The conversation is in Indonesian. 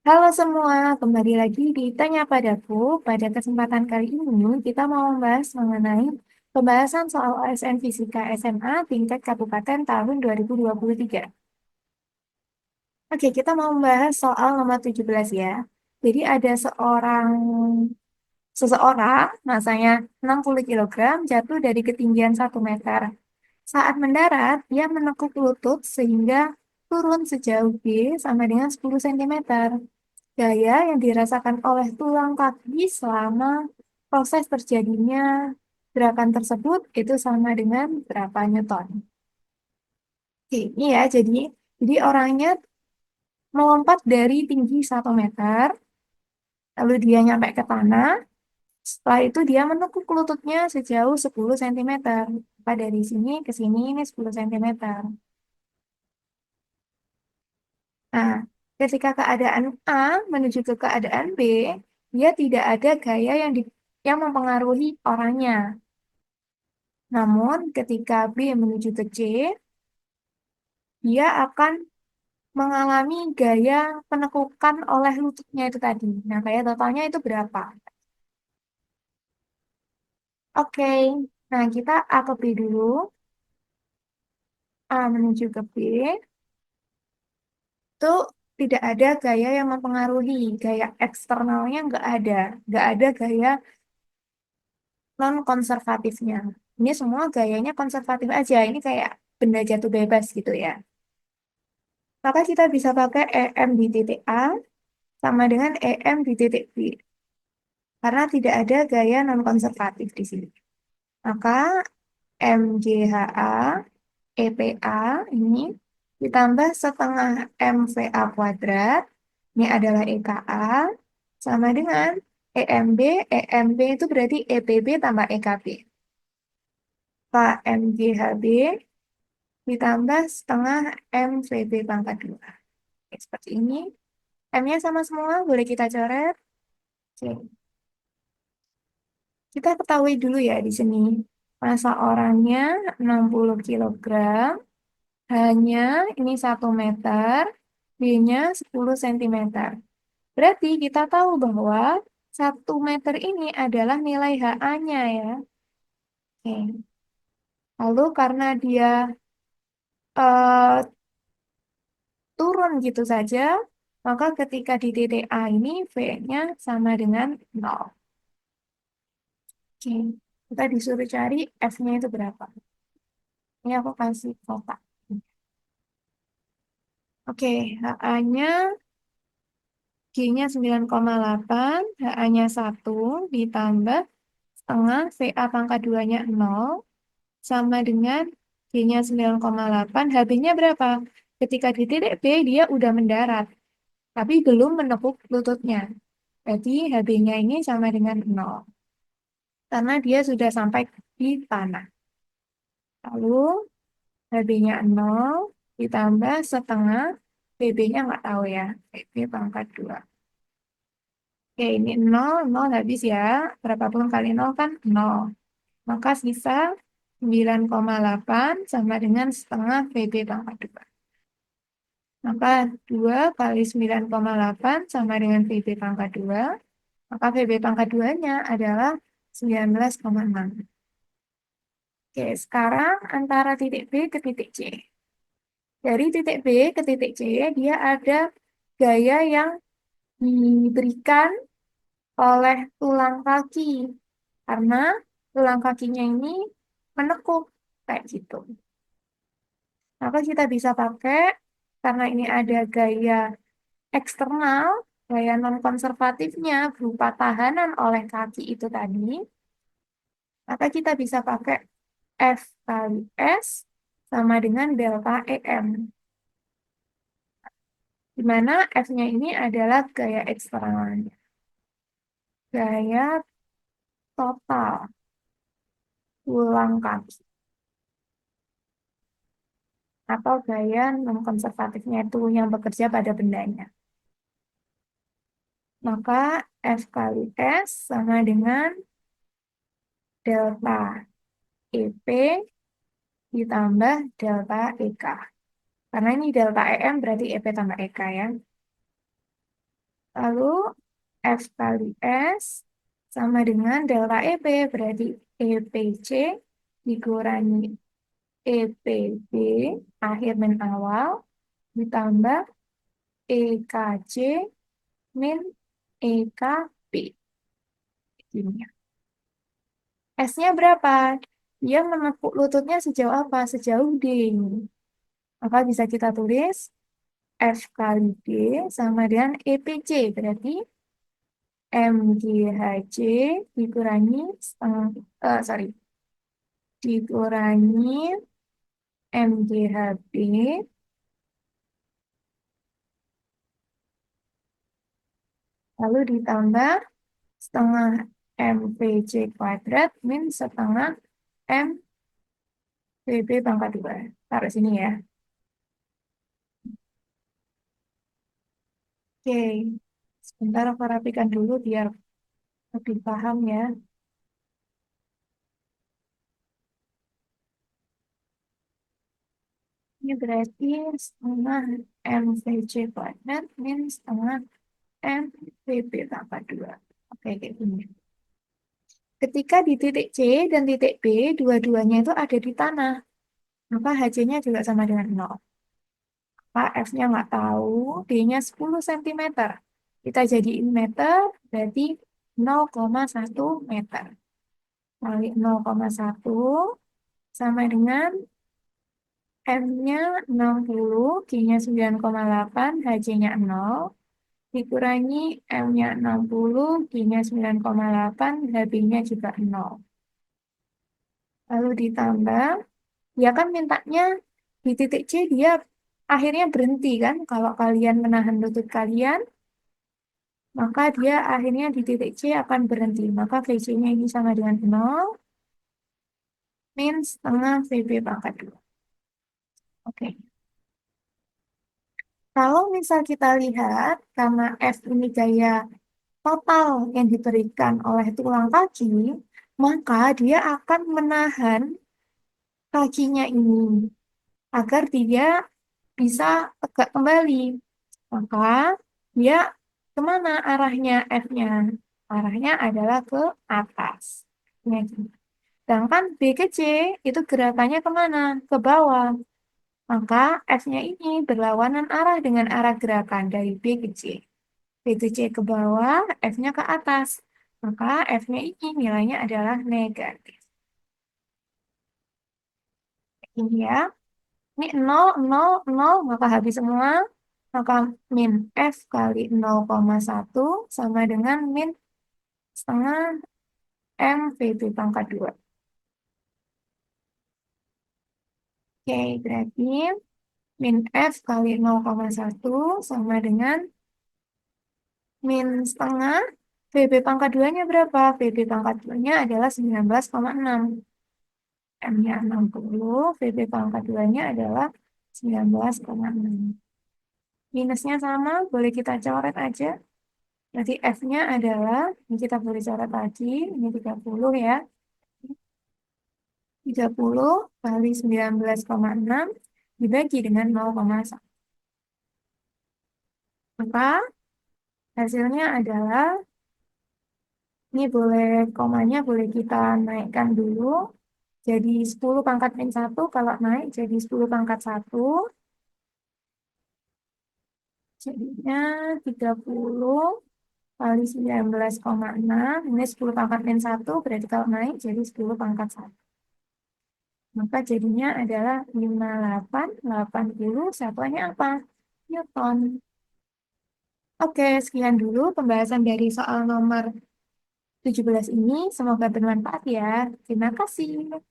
Halo semua, kembali lagi di Tanya Padaku. Pada kesempatan kali ini, kita mau membahas mengenai pembahasan soal OSN Fisika SMA tingkat kabupaten tahun 2023. Oke, kita mau membahas soal nomor 17 ya. Jadi ada seseorang, masanya 60 kilogram, jatuh dari ketinggian 1 meter. Saat mendarat, dia menekuk lutut sehingga turun sejauh B sama dengan 10 cm. Gaya yang dirasakan oleh tulang kaki selama proses terjadinya gerakan tersebut itu sama dengan berapa Newton. Oke, ini ya, jadi orangnya melompat dari tinggi 1 meter, lalu dia nyampe ke tanah, setelah itu dia menekuk lututnya sejauh 10 cm. Maka dari sini ke sini ini 10 cm. Nah, ketika keadaan A menuju ke keadaan B, dia tidak ada gaya yang mempengaruhi orangnya. Namun, ketika B menuju ke C, dia akan mengalami gaya penekukan oleh lututnya itu tadi. Nah, gaya totalnya itu berapa? Oke, nah kita A ke B dulu. A menuju ke B, itu tidak ada gaya yang mempengaruhi. Gaya eksternalnya nggak ada gaya non-konservatifnya. Ini semua gayanya konservatif aja. Ini kayak benda jatuh bebas gitu ya. Maka kita bisa pakai EM di titik A sama dengan EM di titik B. Karena tidak ada gaya non-konservatif di sini. Maka MGHA, EPA ini ditambah setengah MVA kuadrat. Ini adalah EKA sama dengan EMB. EMB itu berarti EPB tambah EKB. KMGHB ditambah setengah MVB pangkat 2. Oke, seperti ini. M-nya sama semua, boleh kita coret. Oke. Kita ketahui dulu ya di sini. Masa orangnya 60 kilogram, hanya ini 1 meter, B-nya 10 cm. Berarti kita tahu bahwa 1 meter ini adalah nilai HA-nya ya. Oke. Lalu karena dia eh, turun gitu saja, maka ketika di titik A ini V-nya sama dengan 0. Oke, kita disuruh cari F-nya itu berapa. Ini aku kasih kotak. Oke, HA-nya G-nya 9,8, HA-nya 1, ditambah setengah VA pangkat 2-nya 0, sama dengan G-nya 9,8, HB-nya berapa? Ketika di titik B, dia udah mendarat, tapi belum menekuk lututnya. Jadi HB-nya ini sama dengan 0, karena dia sudah sampai di tanah. Lalu HB-nya 0, ditambah setengah, BB-nya nggak tahu ya, BB pangkat 2. Oke, ini 0, 0 habis ya. Berapapun kali 0 kan 0. Maka sisa 9,8 sama dengan setengah VB pangkat 2. Maka 2 kali 9,8 sama dengan VB pangkat 2. Maka VB pangkat 2-nya adalah 19,6. Oke, sekarang antara titik B ke titik C. Dari titik B ke titik C, dia ada gaya yang diberikan oleh tulang kaki. Karena tulang kakinya ini menekuk kayak gitu. Maka kita bisa pakai, karena ini ada gaya eksternal, gaya non-konservatifnya berupa tahanan oleh kaki itu tadi, maka kita bisa pakai F kali S sama dengan delta EM, di mana F-nya ini adalah gaya eksternalnya. Gaya total tulang kaki atau gaya non-konservatifnya itu yang bekerja pada bendanya. Maka F kali S sama dengan delta EP ditambah delta EK. Karena ini delta EM berarti EP tambah EK ya. Lalu F kali S sama dengan delta EP, berarti EPC dikurangi EPB akhir min awal ditambah EKC min EKB. Ini. S-nya berapa? Dia menepuk lututnya sejauh apa? Sejauh D. Maka bisa kita tulis F kali D sama dengan EPC. Berarti MGHC dikurangi setengah, sorry, dikurangi MGHB lalu ditambah setengah MVC kuadrat min setengah MVB pangkat 2. Taruh sini ya. Oke, sebentar aku rapikan dulu biar lebih paham ya. Ini berarti setengah MVC kuadrat min setengah MVB pangkat 2. Oke, kayak gini. Ketika di titik C dan titik B, dua-duanya itu ada di tanah, maka HC-nya juga sama dengan 0. Maka F-nya nggak tahu, D-nya 10 cm. Kita jadiin meter, berarti 0,1 meter. Kali 0,1 sama dengan M-nya 60, G-nya 9,8, HC-nya 0. Dikurangi M-nya 60, G-nya 9,8, HB-nya juga 0. Lalu ditambah, ya kan mintanya di titik C dia akhirnya berhenti kan. Kalau kalian menahan lutut kalian, maka dia akhirnya di titik C akan berhenti. Maka VC-nya ini sama dengan 0, min setengah VB pangkat 2. Oke. Kalau misal kita lihat, karena F ini gaya total yang diberikan oleh tulang kaki, maka dia akan menahan kakinya ini agar dia bisa tegak kembali. Maka dia kemana arahnya F-nya? Arahnya adalah ke atas. Ya, gitu. Sedangkan B ke C itu gerakannya kemana? Ke bawah. Maka F-nya ini berlawanan arah dengan arah gerakan dari B ke C. B ke C ke bawah, F-nya ke atas. Maka F-nya ini nilainya adalah negatif. Ini ya. Ini 0, 0, 0, maka habis semua. Maka min F kali 0,1 sama dengan min setengah M VB pangkat 2. Oke, berarti min F kali 0,1 sama dengan min setengah VB pangkat 2-nya berapa? VB pangkat 2-nya adalah 19,6. M-nya 60, VB pangkat 2-nya adalah 19,6. Minusnya sama, boleh kita coret aja. Berarti F-nya adalah, ini kita boleh coret lagi, ini 30 ya. 30 kali 19,6 dibagi dengan 0,1. Maka hasilnya adalah, ini boleh komanya boleh kita naikkan dulu. Jadi 10 pangkat min 1 kalau naik jadi 10 pangkat 1. Jadinya 30 kali 19,6. Ini 10 pangkat min 1 berarti kalau naik jadi 10 pangkat 1. Maka jadinya adalah 5880, satuannya apa? Newton. Oke, sekian dulu pembahasan dari soal nomor 17 ini. Semoga bermanfaat ya. Terima kasih.